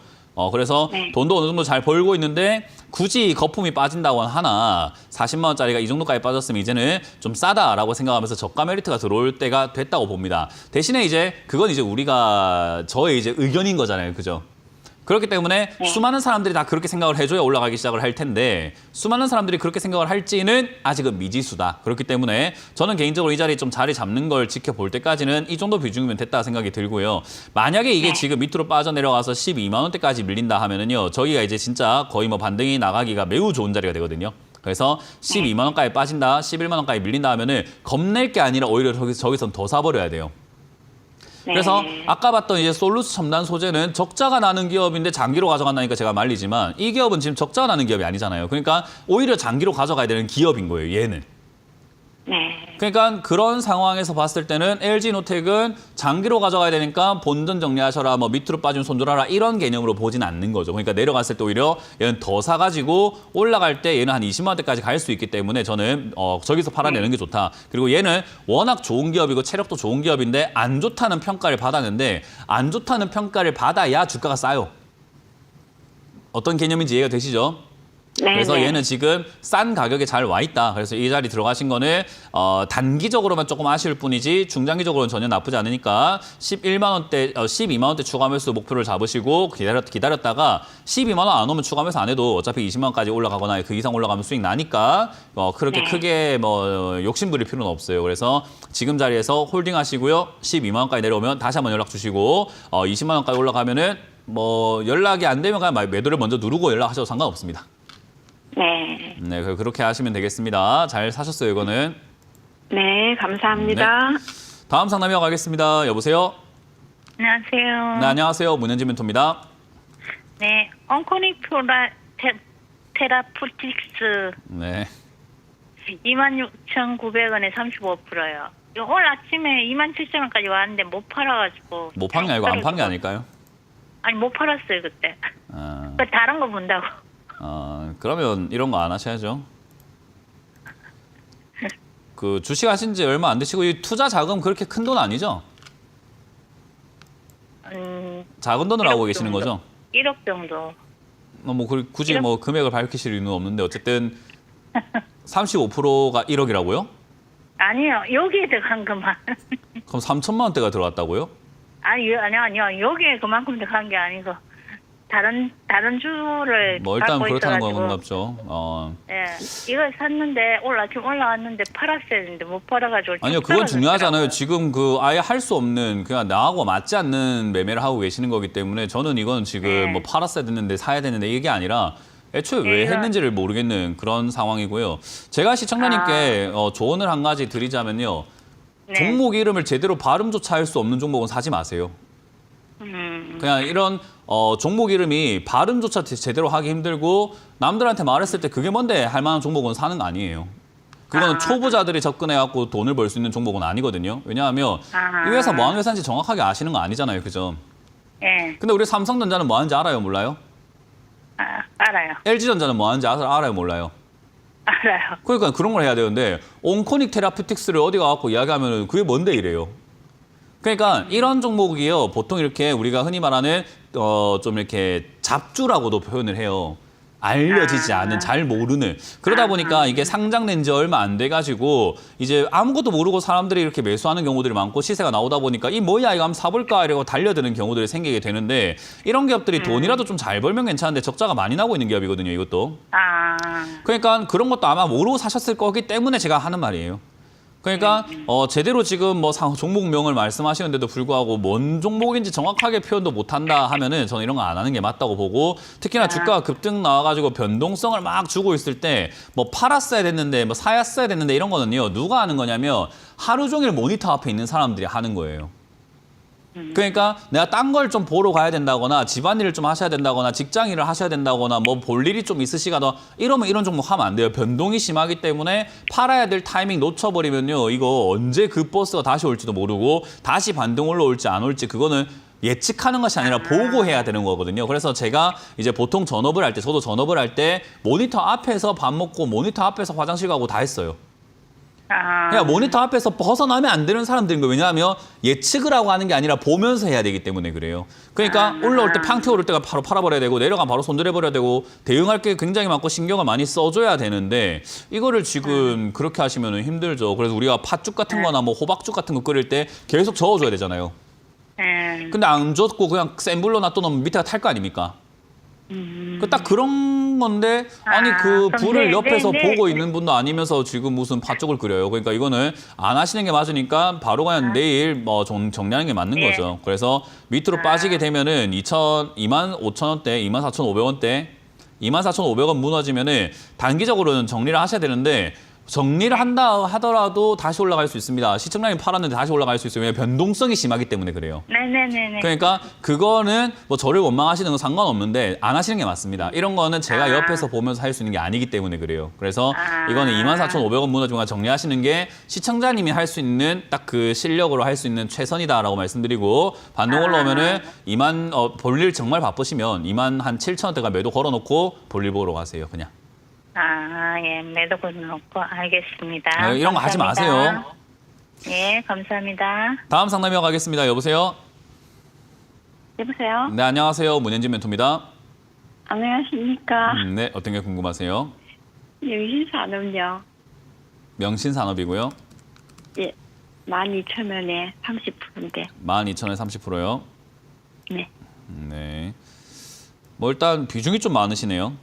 그래서 네. 돈도 어느 정도 잘 벌고 있는데 굳이 거품이 빠진다고 하나 40만 원짜리가 이 정도까지 빠졌으면 이제는 좀 싸다라고 생각하면서 저가 메리트가 들어올 때가 됐다고 봅니다. 대신에 이제 그건 이제 저의 이제 의견인 거잖아요. 그죠? 그렇기 때문에 수많은 사람들이 다 그렇게 생각을 해줘야 올라가기 시작을 할 텐데 수많은 사람들이 그렇게 생각을 할지는 아직은 미지수다. 그렇기 때문에 저는 개인적으로 이 자리에 좀 자리 잡는 걸 지켜볼 때까지는 이 정도 비중이면 됐다 생각이 들고요. 만약에 이게 지금 밑으로 빠져내려가서 12만 원대까지 밀린다 하면은요. 저희가 이제 진짜 거의 뭐 반등이 나가기가 매우 좋은 자리가 되거든요. 그래서 12만 원까지 빠진다, 11만 원까지 밀린다 하면은 겁낼 게 아니라 오히려 저기선 더 사버려야 돼요. 그래서 아까 봤던 이제 솔루스 첨단 소재는 적자가 나는 기업인데 장기로 가져간다니까 제가 말리지만 이 기업은 지금 적자가 나는 기업이 아니잖아요. 그러니까 오히려 장기로 가져가야 되는 기업인 거예요, 얘는. 네. 그러니까 그런 상황에서 봤을 때는 LG노텍은 장기로 가져가야 되니까 본전 정리하셔라, 뭐 밑으로 빠지면 손절하라 이런 개념으로 보지는 않는 거죠. 그러니까 내려갔을 때 오히려 얘는 더 사가지고 올라갈 때 얘는 한 20만 원대까지 갈 수 있기 때문에 저는 저기서 팔아내는 게 좋다. 그리고 얘는 워낙 좋은 기업이고 체력도 좋은 기업인데 안 좋다는 평가를 받았는데 안 좋다는 평가를 받아야 주가가 싸요. 어떤 개념인지 이해가 되시죠? 네. 그래서 네. 얘는 지금 싼 가격에 잘 와 있다. 그래서 이 자리 들어가신 거는 단기적으로만 조금 아쉬울 뿐이지 중장기적으로는 전혀 나쁘지 않으니까 11만 원대, 12만 원대 추가 매수 목표를 잡으시고 기다렸다가 12만 원 안 오면 추가 매수 안 해도 어차피 20만 원까지 올라가거나 그 이상 올라가면 수익 나니까 그렇게 네. 크게 뭐 욕심 부릴 필요는 없어요. 그래서 지금 자리에서 홀딩 하시고요. 12만 원까지 내려오면 다시 한번 연락 주시고 20만 원까지 올라가면은 뭐 연락이 안 되면 그냥 매도를 먼저 누르고 연락하셔도 상관없습니다. 네. 그렇게 하시면 되겠습니다. 잘 사셨어요, 이거는. 네, 감사합니다. 다음 상담 이어가겠습니다. 여보세요? 안녕하세요. 네, 안녕하세요. 문현진 멘토입니다. 네, 온코닉 테라푸틱스 네. 26,900원에 35%요. 오늘 아침에 27,000원까지 왔는데 못 팔아가지고. 못 판 게 아니고 안 판 게 아닐까요? 아니, 못 팔았어요, 그때. 아, 그 다른 거 본다고. 그러면 이런 거 안 하셔야죠. 그 주식 하신 지 얼마 안 되시고 이 투자 자금 그렇게 큰 돈 아니죠? 작은 돈을 하고 1억 계시는 정도. 거죠? 1억 정도. 굳이 1억? 뭐 금액을 밝히실 이유는 없는데 어쨌든 35%가 1억이라고요? 아니요, 여기에 들어간 것만. 그럼 3천만 원대가 들어왔다고요? 아니요. 여기에 그만큼 들어간 게 아니고. 다른 주를 뭐 일단 갖고 그렇다는 있어가지고. 건 같죠. 예, 이걸 샀는데 오늘 아침 올라왔는데 팔았어야 했는데 못 팔아가지고. 아니요, 쭉 그건 중요하잖아요. 떨어졌더라고요. 지금 아예 할 수 없는 그냥 나하고 맞지 않는 매매를 하고 계시는 거기 때문에 저는 이건 지금 네. 뭐 팔았어야 됐는데 사야 되는데 이게 아니라 애초에 네, 왜 이건- 했는지를 모르겠는 그런 상황이고요. 제가 시청자님께 조언을 한 가지 드리자면요. 네. 종목 이름을 제대로 발음조차 할 수 없는 종목은 사지 마세요. 그냥 이런 종목 이름이 발음조차 제대로 하기 힘들고 남들한테 말했을 때 그게 뭔데 할 만한 종목은 사는 거 아니에요. 그거는 초보자들이 접근해갖고 돈을 벌 수 있는 종목은 아니거든요. 왜냐하면 이 회사 뭐 하는 회사인지 정확하게 아시는 거 아니잖아요. 그죠? 예, 근데 우리 삼성전자는 뭐 하는지 알아요? 몰라요? 알아요. LG전자는 뭐 하는지 알아요? 몰라요? 알아요. 그러니까 그런 걸 해야 되는데 온코닉 테라퓨틱스를 어디 가갖고 이야기하면 그게 뭔데 이래요. 그러니까 이런 종목이요. 보통 이렇게 우리가 흔히 말하는 좀 이렇게 잡주라고도 표현을 해요. 알려지지 않은, 잘 모르는. 그러다 보니까 이게 상장된 지 얼마 안 돼가지고 이제 아무것도 모르고 사람들이 이렇게 매수하는 경우들이 많고 시세가 나오다 보니까 이 뭐야 이거 한번 사볼까 이러고 달려드는 경우들이 생기게 되는데 이런 기업들이 돈이라도 좀 잘 벌면 괜찮은데 적자가 많이 나고 있는 기업이거든요. 이것도. 그러니까 그런 것도 아마 모르고 사셨을 거기 때문에 제가 하는 말이에요. 그러니까 제대로 지금 뭐 종목명을 말씀하시는데도 불구하고 뭔 종목인지 정확하게 표현도 못한다 하면은 저는 이런 거 안 하는 게 맞다고 보고, 특히나 주가가 급등 나와가지고 변동성을 막 주고 있을 때 뭐 팔았어야 됐는데 뭐 사였어야 됐는데 이런 거는요, 누가 하는 거냐면 하루 종일 모니터 앞에 있는 사람들이 하는 거예요. 그러니까 내가 딴 걸 좀 보러 가야 된다거나 집안일을 좀 하셔야 된다거나 직장일을 하셔야 된다거나 뭐 볼 일이 좀 있으시거나 이러면 이런 종목 하면 안 돼요. 변동이 심하기 때문에 팔아야 될 타이밍 놓쳐버리면요, 이거 언제 그 버스가 다시 올지도 모르고 다시 반등 올라올지 안 올지 그거는 예측하는 것이 아니라 보고해야 되는 거거든요. 그래서 제가 이제 보통 전업을 할 때, 저도 전업을 할 때 모니터 앞에서 밥 먹고 모니터 앞에서 화장실 가고 다 했어요. 그러니까 모니터 앞에서 벗어나면 안 되는 사람들인 거예요. 왜냐하면 예측을 하고 하는 게 아니라 보면서 해야 되기 때문에 그래요. 그러니까 올라올 때 팡 튀어오를 때가 바로 팔아버려야 되고 내려가면 바로 손절해버려야 되고 대응할 게 굉장히 많고 신경을 많이 써줘야 되는데 이거를 지금 그렇게 하시면 힘들죠. 그래서 우리가 팥죽 같은 거나 뭐 호박죽 같은 거 끓일 때 계속 저어줘야 되잖아요. 근데 안 줬고 그냥 센 불로 놔둬놓으면 밑에가 탈 거 아닙니까? 딱 그런 건데 아니 그 불을 옆에서 보고 있는 분도 아니면서 지금 무슨 팥죽을 끓여요. 그러니까 이거는 안 하시는 게 맞으니까 바로 그냥 내일 뭐 정리하는 게 맞는 거죠. 그래서 밑으로 빠지게 되면은 25,000원대, 24,500원대, 24,500원 무너지면은 단기적으로는 정리를 하셔야 되는데 정리를 한다 하더라도 다시 올라갈 수 있습니다. 시청량이 팔았는데 다시 올라갈 수 있어요. 왜냐하면 변동성이 심하기 때문에 그래요. 네네네네. 그러니까 그거는 뭐 저를 원망하시는 건 상관없는데 안 하시는 게 맞습니다. 이런 거는 제가 옆에서 보면서 할 수 있는 게 아니기 때문에 그래요. 그래서 이거는 24,500원 무너지면 정리하시는 게 시청자님이 할 수 있는 딱 그 실력으로 할 수 있는 최선이다라고 말씀드리고, 반등 올라오면은 볼일 정말 바쁘시면 27,000원대가 매도 걸어놓고 볼일 보러 가세요. 그냥. 예, 매도 걸어놓고 알겠습니다. 이런 거 하지 마세요. 예, 감사합니다. 다음 상담 이어가겠습니다. 여보세요? 여보세요? 네, 안녕하세요. 문현진 멘토입니다. 안녕하십니까? 네, 어떤 게 궁금하세요? 영신산업요. 명신산업이고요. 예, 12,000원에 30%인데. 12,000원에 30%요. 네. 네. 뭐 일단 비중이 좀 많으시네요.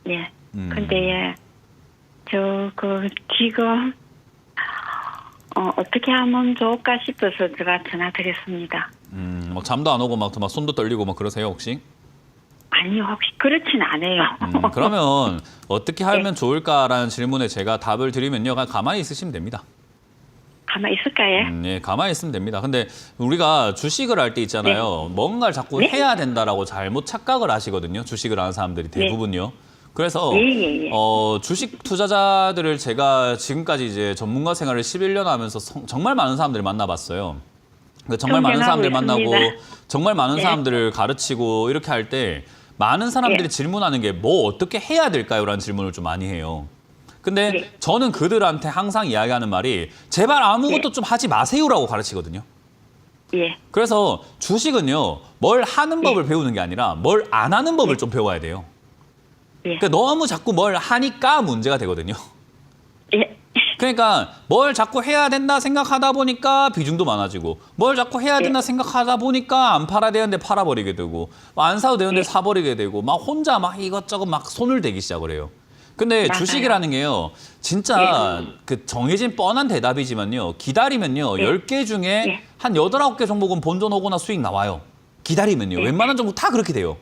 예. 근데 지금 어떻게 하면 좋을까 싶어서 제가 전화드렸습니다. 뭐 잠도 안 오고 막 손도 떨리고 막 그러세요 혹시? 아니요, 혹시 그렇진 않아요. 그러면 어떻게 하면 좋을까라는 질문에 제가 답을 드리면요, 그냥 가만히 있으시면 됩니다. 가만 있을까요? 네, 가만히 있으면 됩니다. 근데 우리가 주식을 할 때 있잖아요. 뭔가를 자꾸 해야 된다라고 잘못 착각을 하시거든요. 주식을 하는 사람들이 대부분요. 그래서 주식 투자자들을 제가 지금까지 이제 전문가 생활을 11년 하면서 정말 많은 사람들을 만나봤어요. 정말 많은 사람들 만나고 정말 많은 사람들을 가르치고 이렇게 할 때 많은 사람들이 질문하는 게 뭐 어떻게 해야 될까요? 라는 질문을 좀 많이 해요. 근데 저는 그들한테 항상 이야기하는 말이 제발 아무것도 좀 하지 마세요라고 가르치거든요. 그래서 주식은요, 뭘 하는 법을 배우는 게 아니라 뭘 안 하는 법을 좀 배워야 돼요. 그러니까 너무 자꾸 뭘 하니까 문제가 되거든요. 그러니까 뭘 자꾸 해야 된다 생각하다 보니까 비중도 많아지고, 뭘 자꾸 해야 된다 생각하다 보니까 안 팔아야 되는데 팔아버리게 되고, 안 사도 되는데 사버리게 되고, 막 혼자 막 이것저것 막 손을 대기 시작을 해요. 근데 주식이라는 게요, 진짜 그 정해진 뻔한 대답이지만요, 기다리면요, 10개 중에 한 8, 9개 종목은 본전 오거나 수익 나와요. 기다리면요. 웬만한 종목 다 그렇게 돼요.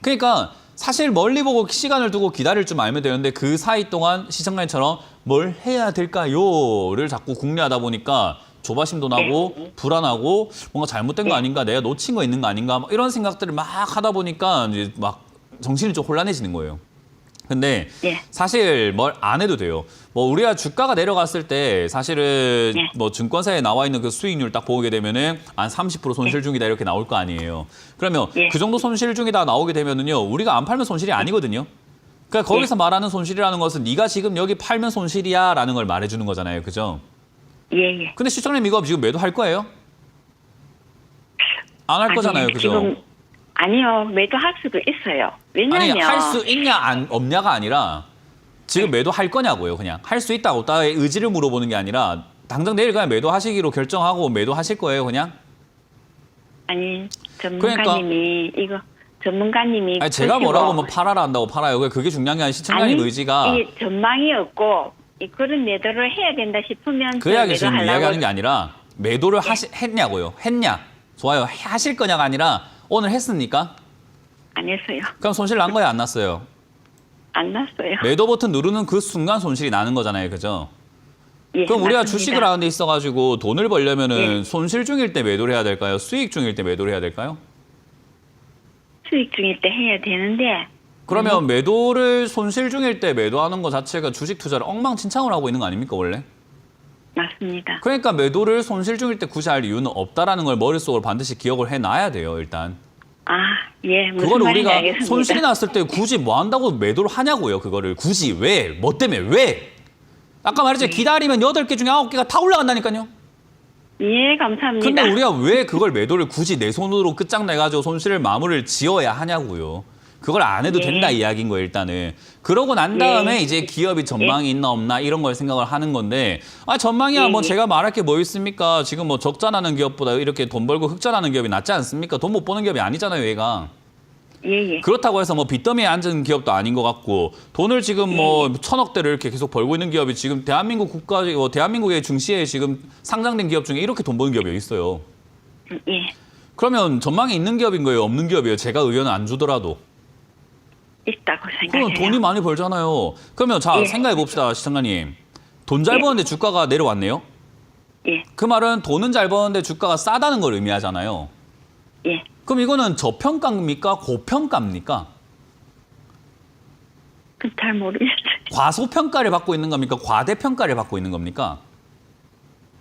그러니까 사실 멀리 보고 시간을 두고 기다릴 줄 알면 되는데 그 사이 동안 시청자님처럼 뭘 해야 될까요?를 자꾸 궁리하다 보니까 조바심도 나고 불안하고 뭔가 잘못된 거 아닌가, 내가 놓친 거 있는 거 아닌가, 막 이런 생각들을 막 하다 보니까 이제 막 정신이 좀 혼란해지는 거예요. 근데 사실 뭘 안 해도 돼요. 뭐 우리가 주가가 내려갔을 때 사실은 뭐 증권사에 나와 있는 그 수익률 딱 보게 되면은 한 30% 손실 중이다 이렇게 나올 거 아니에요. 그러면 그 정도 손실 중이다 나오게 되면은요, 우리가 안 팔면 손실이 아니거든요. 그러니까 거기서 말하는 손실이라는 것은 네가 지금 여기 팔면 손실이야라는 걸 말해주는 거잖아요, 그죠? 근데 시청자님 이거 지금 매도할 거예요? 안 할 거잖아요, 그죠? 지금 아니요, 매도할 수도 있어요. 왜냐하면 아니, 할 수 있냐 없냐가 아니라 지금 매도할 거냐고요. 그냥 할 수 있다고 나의 의지를 물어보는 게 아니라 당장 내일 그냥 매도하시기로 결정하고 매도하실 거예요, 그냥? 아니, 전문가님이 아니, 제가 뭐라고 뭐 팔아라 한다고 팔아요. 그게 중요한 게 아니라 시청자님 의지가. 이게 전망이 없고 그런 매도를 해야 된다 싶으면 그 이야기 지금 매도하려고. 이야기하는 게 아니라 매도를 했냐고요. 했냐? 좋아요. 하실 거냐가 아니라 오늘 했습니까? 안 했어요. 그럼 손실 난 거예요? 안 났어요? 안 났어요. 매도 버튼 누르는 그 순간 손실이 나는 거잖아요. 그죠? 예, 그럼 우리가 맞습니다. 주식을 하는 데 있어가지고 돈을 벌려면은 예. 손실 중일 때 매도를 해야 될까요? 수익 중일 때 매도를 해야 될까요? 수익 중일 때 해야 되는데 그러면 매도를 손실 중일 때 매도하는 것 자체가 주식 투자를 엉망진창으로 하고 있는 거 아닙니까 원래? 맞습니다. 그러니까 매도를 손실 중일 때 굳이 할 이유는 없다라는 걸 머릿속으로 반드시 기억을 해놔야 돼요. 일단. 예, 무슨 그거를 말인지 우리가 알겠습니다. 손실이 났을 때 굳이 뭐 한다고 매도를 하냐고요. 그거를 굳이 왜? 뭐 때문에 왜? 아까 말했죠. 기다리면 8개 중에 9개가 다 올라간다니까요. 예, 감사합니다. 근데 우리가 왜 그걸 매도를 굳이 내 손으로 끝장내가지고 손실을 마무리를 지어야 하냐고요. 그걸 안 해도 예. 된다 이야기인 거예요, 일단은. 그러고 난 다음에 예. 이제 기업이 전망이 있나 없나 이런 걸 생각을 하는 건데 전망이야 예. 뭐 제가 말할 게 뭐 있습니까? 지금 뭐 적자나는 기업보다 이렇게 돈 벌고 흑자나는 기업이 낫지 않습니까? 돈 못 버는 기업이 아니잖아요, 얘가. 예. 그렇다고 해서 뭐 빚더미에 앉은 기업도 아닌 것 같고 돈을 지금 뭐 1,000억대를 이렇게 계속 벌고 있는 기업이 지금 대한민국 대한민국의 증시에 지금 상장된 기업 중에 이렇게 돈 버는 기업이 있어요. 예. 그러면 전망이 있는 기업인 거예요, 없는 기업이에요? 제가 의견을 안 주더라도. 있다고 그럼 생각해요. 돈이 많이 벌잖아요. 그러면 자 예. 생각해 봅시다, 시청자님. 돈 잘 예. 버는데 주가가 내려왔네요. 예. 그 말은 돈은 잘 버는데 주가가 싸다는 걸 의미하잖아요. 예. 그럼 이거는 저평가입니까? 고평가입니까? 잘 모르겠어요. 과소평가를 받고 있는 겁니까? 과대평가를 받고 있는 겁니까?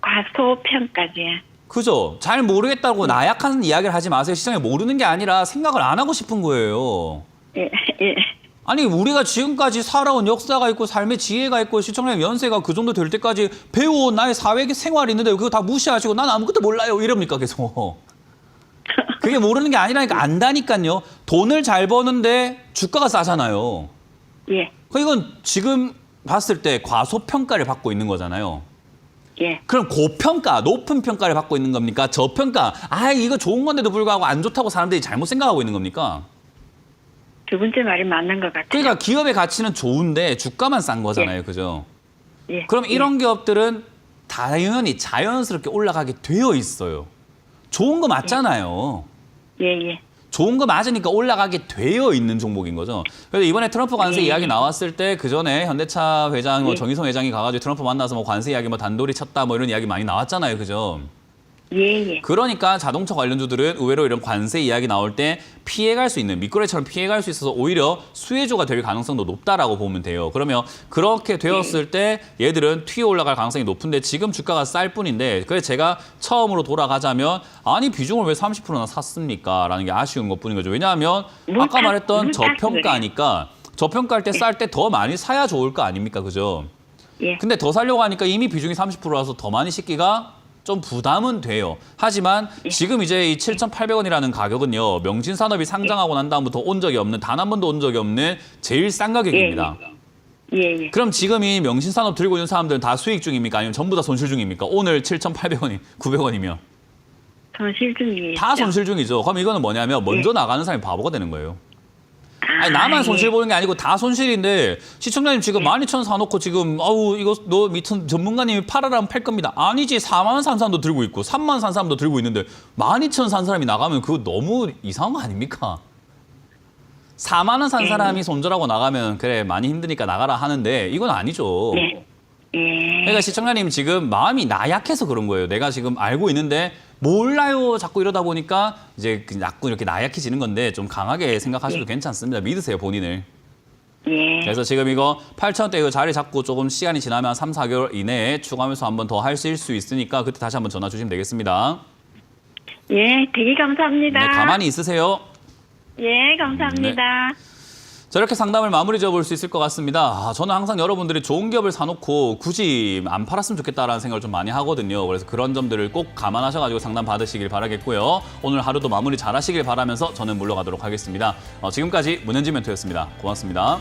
과소평가지. 그죠? 잘 모르겠다고 나약한 이야기를 하지 마세요. 시장에 모르는 게 아니라 생각을 안 하고 싶은 거예요. 예. 예. 아니 우리가 지금까지 살아온 역사가 있고 삶의 지혜가 있고 시청자님 연세가 그 정도 될 때까지 배워온 나의 사회 생활이 있는데 그거 다 무시하시고 난 아무것도 몰라요 이럽니까 계속. 그게 모르는 게 아니라니까 안다니까요. 돈을 잘 버는데 주가가 싸잖아요. 예. 이건 지금 봤을 때 과소평가를 받고 있는 거잖아요. 예. 그럼 고평가, 높은 평가를 받고 있는 겁니까? 저평가, 이거 좋은 건데도 불구하고 안 좋다고 사람들이 잘못 생각하고 있는 겁니까? 두 번째 말이 맞는 것 같아요. 그러니까 기업의 가치는 좋은데 주가만 싼 거잖아요. 그죠? 예. 그럼 이런 기업들은 당연히 자연스럽게 올라가게 되어 있어요. 좋은 거 맞잖아요. 예. 좋은 거 맞으니까 올라가게 되어 있는 종목인 거죠. 그래서 이번에 트럼프 관세 이야기 나왔을 때 그 전에 현대차 회장, 뭐 정의성 회장이 가가지고 트럼프 만나서 뭐 관세 이야기 뭐 단돌이 쳤다 뭐 이런 이야기 많이 나왔잖아요. 그죠? 예. 그러니까 자동차 관련주들은 의외로 이런 관세 이야기 나올 때 피해갈 수 있는 미꾸라지처럼 피해갈 수 있어서 오히려 수혜주가 될 가능성도 높다라고 보면 돼요. 그러면 그렇게 되었을 때 얘들은 튀어 올라갈 가능성이 높은데 지금 주가가 쌀 뿐인데 그래서 제가 처음으로 돌아가자면 아니 비중을 왜 30%나 샀습니까? 라는 게 아쉬운 것뿐인 거죠. 왜냐하면 아까 말했던 저평가니까 저평가할 때 쌀 때 더 많이 사야 좋을 거 아닙니까? 그죠? 예. 근데 더 살려고 하니까 이미 비중이 30%라서 더 많이 씻기가 좀 부담은 돼요. 하지만 지금 이제 이 7,800원이라는 가격은요. 명진산업이 상장하고 난 다음부터 온 적이 없는 단 한 번도 온 적이 없는 제일 싼 가격입니다. 예. 그럼 지금 이 명신산업 들고 있는 사람들은 다 수익 중입니까? 아니면 전부 다 손실 중입니까? 오늘 7,800원이 900원이면 손실 중이에요. 다 손실 중이죠. 그럼 이거는 뭐냐면 먼저 나가는 사람이 바보가 되는 거예요. 아니 나만 손실 보는 게 아니고 다 손실인데 시청자님 지금 12,000원 사놓고 지금 이거 너 밑은 전문가님이 팔아라면 팔 겁니다. 아니지 4만 원 산 사람도 들고 있고 3만 원 산 사람도 들고 있는데 12,000원 산 사람이 나가면 그거 너무 이상한 거 아닙니까? 4만 원 산 사람이 손절하고 나가면 그래 많이 힘드니까 나가라 하는데 이건 아니죠. 예. 그러니까 시청자님 지금 마음이 나약해서 그런 거예요. 내가 지금 알고 있는데 몰라요 자꾸 이러다 보니까 이제 자꾸 이렇게 나약해지는 건데 좀 강하게 생각하셔도 괜찮습니다. 믿으세요 본인을. 예. 그래서 지금 이거 8,000원대 이거 자리 잡고 조금 시간이 지나면 3, 4개월 이내에 추가 매수 한번 더 하실 수 있으니까 그때 다시 한번 전화 주시면 되겠습니다. 예, 되게 감사합니다. 네, 가만히 있으세요. 예, 감사합니다. 저렇게 상담을 마무리 지어볼 수 있을 것 같습니다. 저는 항상 여러분들이 좋은 기업을 사놓고 굳이 안 팔았으면 좋겠다라는 생각을 좀 많이 하거든요. 그래서 그런 점들을 꼭 감안하셔가지고 상담 받으시길 바라겠고요. 오늘 하루도 마무리 잘 하시길 바라면서 저는 물러가도록 하겠습니다. 지금까지 문현진 멘토였습니다. 고맙습니다.